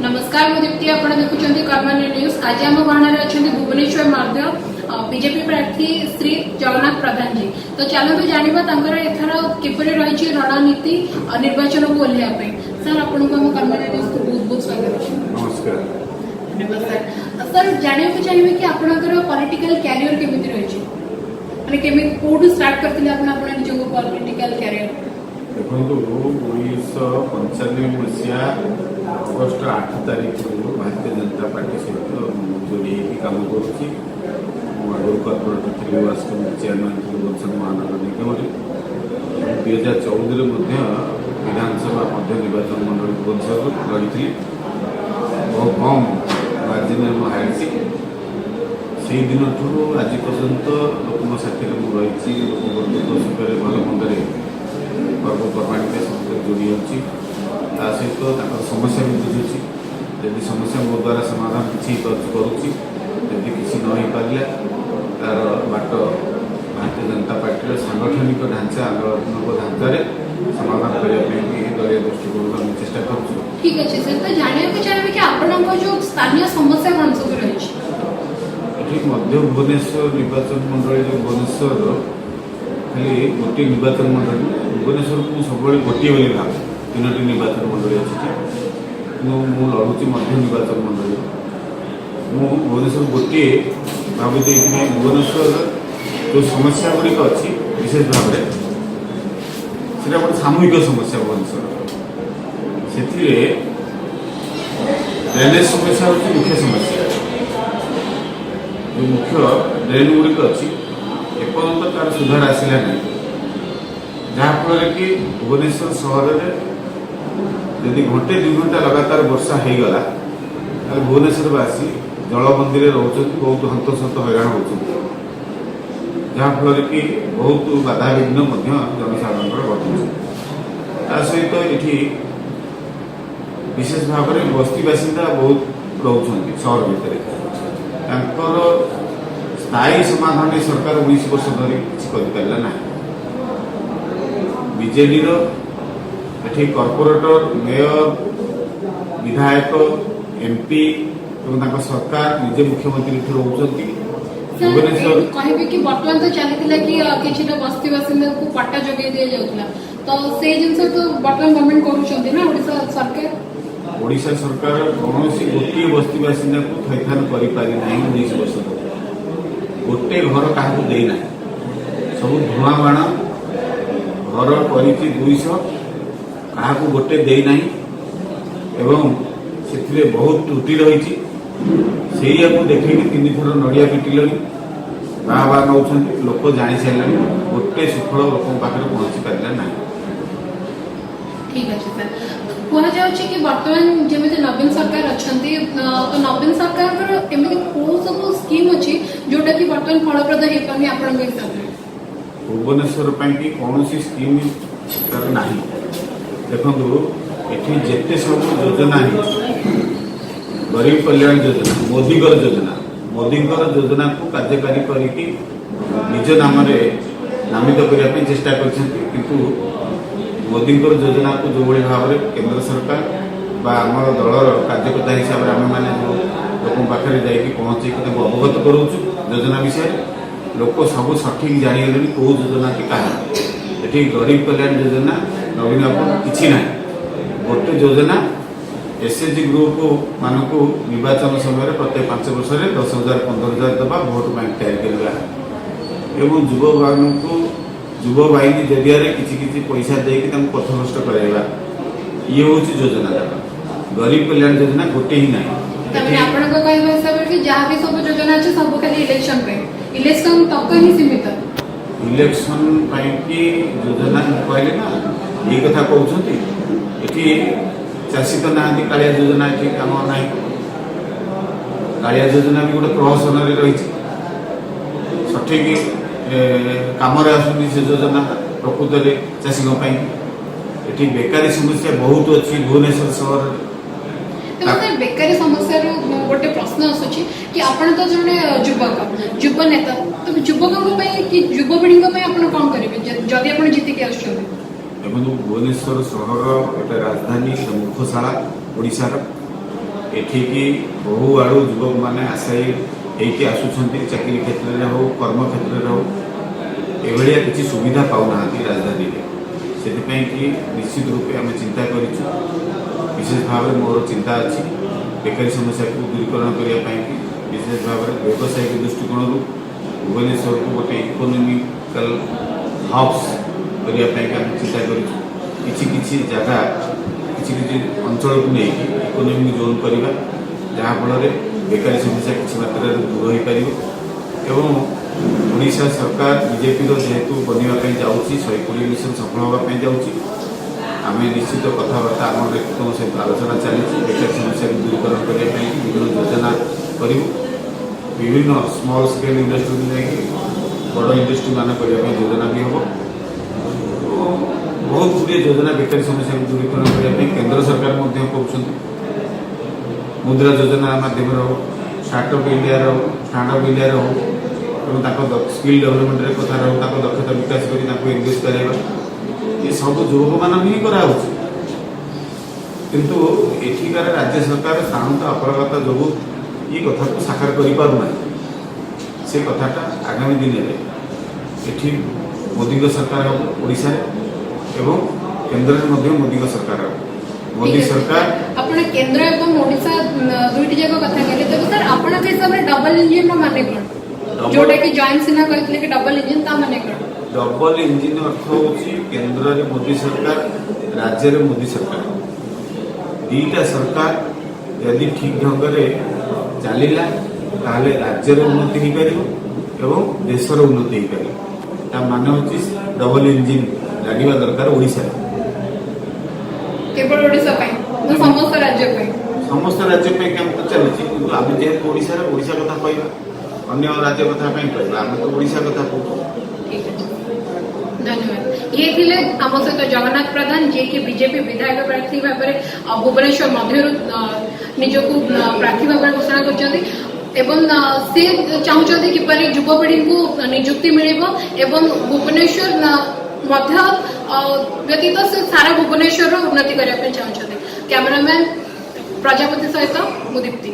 नमस्कार मु दीप्ति आपण देखुछंती कर्मण्य न्यूज। आज आम बाहर अच्छा भुवनेश्वर मध्य बीजेपी प्रार्थी श्री जगन्नाथ प्रधान जी। तो चलते जानवा एथर किपर रही रणनीति निर्वाचन को ओह्लैया सर आपन को कर्मण्य न्यूज को बहुत बहुत स्वागत। नमस्कार। नमस्कार सर जानवा चाहिए कि आपनकर पॉलिटिकल कैरियर केमिति रही माने केमिति कोड स्टार्ट करथिले आपण निज पॉलिटिकल कैरियर देखो 1995 मसीहा अगस्ट 8 तारीख भारतीय जनता पार्टी सहित जोड़ी कम करुच्ची आगे कर्पोरेटर थी वास कमिटी चेयरमैन थी बलसंग महानगर निगम 2014 विधानसभा निर्वाचन मंडल भुवनेश्वर लड़ी बहुत कम मार्जिन हारी से दिन आज पर्यंत लोक साथी रही लोक सुख भल मंदे पर्वपर्वाणी सहित जोड़ी होती सहित समस्या भी बुझुची यदि समस्या मो द्वारा समाधान किसी करुच्ची यदि किसी न हो पारे तार बाट भारतीय जनता पार्टी सांगठनिक ढांचा आंदोलन ढांचार समाधान करने दलीय दृष्टिकोण चेष्टा करूँ। ठीक अच्छे सर तो जानवा चाहिए कि आपण जो स्थानीय समस्या कौन सब रही मध्य भुवनेश्वर निर्वाचन मंडल जो भुवनेश्वर खाली गोटे निर्वाचन मंडल भुवनेश्वर को सब गोटे बोली भाव 3टी निर्वाचन मंडल अच्छी मु लड़ुची मध्य निर्वाचन मंडल मु भुवनेश्वर गोटे भावी भुवनेश्वर जो समस्या गुड़िक अच्छी विशेष भाव में से गोटे सामूहिक समस्या भुवनेश्वर से ड्रेनेज समस्या हूँ मुख्य समस्या जो मुख्य ड्रेन गुड़िक अच्छी एपर्यंत तार सुधार आसला ना जहाँफल कि भुवनेश्वर सहर में यदि घंटे 2 घंटा लगातार वर्षा हो गला भुवनेश्वरवासी जलबंदी में रोच बहुत हंतसंत हैरान हो जहाँफल कि बहुत बाधाविघ्न जनसाधारण घटुचे ता सहित ये विशेष भाव में बस्ती बासिंदा बहुत रोच सहर भितर स्थायी समाधान सरकार 19 वर्ष धरी किसी ना बीजेडी ये कॉर्पोरेटर मेयर विधायक एमपी और सरकार निजे मुख्यमंत्री रोचती भुवनेश्वर कहे कि बर्तमान तो चली कि बस्ती बासिंदा को पट्टा जगह दि जाऊला तो से जिन तो बर्तमान गवर्नमेंट करुँच ओडिशा सरकार कौन गोटे बस्ती बासिंदा को थैथान कर 19 वर्ष गोटे घर क्या देना सब धूआ बाण घर कर 200 क्या गोटे देना एवं से बहुत त्रुटि रही को देखे 3 थर नड़िया पिटिले बाबा नौ लोक जानी सारे गोटे सुफल लोक पाखे पहुंची पारा ना। ठीक अच्छे सर कहुच्छे कि बर्तमान जमी नवीन सरकार अच्छा तो नवीन सरकार एमती कौ सब स्कीम अच्छी जोटा कि बर्तमान फलप्रद हो पानी आपण हिसाब से भुवनेश्वर कौन स्कीम ना देखो ये जिते सब योजना गरीब कल्याण योजना मोदी योजना योजना को कार्यकारी करके निज नाम नामित करने चेष्टा किंतु मोदी योजना को जो भाई भाव में केंद्र सरकार आम दलर कार्यकर्ता हिसाब से आम मैंने जो लोक पाखे जाकि पहुँचे अवगत करूँ योजना विषय लोक सब सठिक जानीगले कौ योजना कि ये गरीब कल्याण योजना नवीन किसी ना गोटे योजना एसएचजी ग्रुप मान को निर्वाचन समय प्रत्येक 5 वर्ष में 10,000 15,000 दबा भोट बैंक तैयारी करवा युवा मान को युव बाहिनी जरिया किसी पैसा देकी पथभ्रष्ट कराइबा ये हूँ योजना गरीब कल्याण योजना गोटे ही ना जहाँ भी सब योजना अच्छे सब खाली इलेक्शन तक ही सीमित इलेक्शन की योजना कहले ना ये कथा कहते ये चाषी तो ना कालिया योजना ये कम ना कालिया योजना भी गोटे प्रहसन रही सठिक कम आसुनी से योजना प्रकृत में चाषी ये बेकारी समस्या बहुत अच्छी भुवनेश्वर सहर बेकारी समस्या गोटे प्रश्न आसूँ कि आपण तो जड़े युवक युव नेता तो युवकों कि युवपीढ़ी कौन करेंगे जदि आप जीतिक आस भुवनेश्वर सहर गोटे राजधानी मुख्यशाला ओडिशार एठिकी बहु आड़ू युवक मैंने आशायी होइकी आसुछंती चाकरी क्षेत्र में हो कर्म क्षेत्र में हो एभलिया किसी सुविधा पाऊना राजधानी में से कि निश्चित रूपे आम चिंता करूँ विशेष भाव में मोर चिंता अच्छी बेकारी समस्या को दूरीकरण करने विशेष भाव में व्यावसायिक दृष्टिकोण भुवनेश्वर को गोटे इकोनोमिकल हब्स करने आम चिंता करूँ किसी जगह किसी अंचल को लेकिन इकोनोमिक जोन करवा जहाँफल बेकारी समस्या किसी मात्रा दूर हो पार एवं ओडिशा सरकार बीजेपी जेहेतु बनवाई जाऊँगी 120 मिशन सफल होगापी जाऊँगी आम निश्चित कथबार्ता आम नेतृत्व सहित आलोचना चली बेकारी समस्या को दूरीकरण करने विभिन्न योजना करूँ विभिन्न स्मॉल स्केल इंडस्ट्री जाकि बड़ इंडस्ट्री मान करने योजना भी हम बहुत गुड़िया योजना बेकारी समस्या को दूरीकरण करने केंद्र सरकार कर मुद्रा योजना मध्यम हो स्टार्टअप इंडिया स्टार्टअप इंडिया हो स्किल डेवलपमेंट कथा रो दक्षता विकास कर एंगेज कराइबा ये सब युवक मान ही कराऊँ किंतु एठिकार राज्य सरकार साधारणतः अपरागता जो ये कथा को साकार कर से कथाटा आगामी दिन में एठी मोदी सरकार हम ओडिशा एवं केंद्र में मोदी सरकार हम मोदी सरकार आपण केंद्र एवं ओडिशा दुईटी जगह कथा कहले तो सर आपण के हिसाब रे डबल इंजन रो माने कोन जोटा कि जॉइंट सिन्हा कहते कि डबल इंजन ता माने कोन डबल इंजन अर्थ होची केंद्र रे मोदी सरकार राज्य रे मोदी सरकार दीटा सरकार यदि ठीक ढंग रे चलिला ताले राज्य रे उन्नति ही करिवो एवं देश रो उन्नति ही करिवो ता माने होची डबल इंजन लागिबा दरकार ओडिशा केवल ओडिशा पे समस्त राज्य पे काम तो चली किंतु आम जेहेतु ओडिशा कथा कहवा अन्य राज्य कथा कहवा आम तो ओडिशा कथा कहू धन्यवाद ये थिले आम सहित जगन्नाथ प्रधान जे कि बीजेपी विधायक प्रार्थी भाव में भुवनेश्वर मध्य निजक प्रार्थी भाव घोषणा कर से चाहते किपर युवपीढ़ी को निजुक्ति मिल भुवनेश्वर मध्य व्यतीत से सारा भुवनेश्वर उन्नति करने चाहते कैमरामैन प्रजापति सहित मुदीप्ति।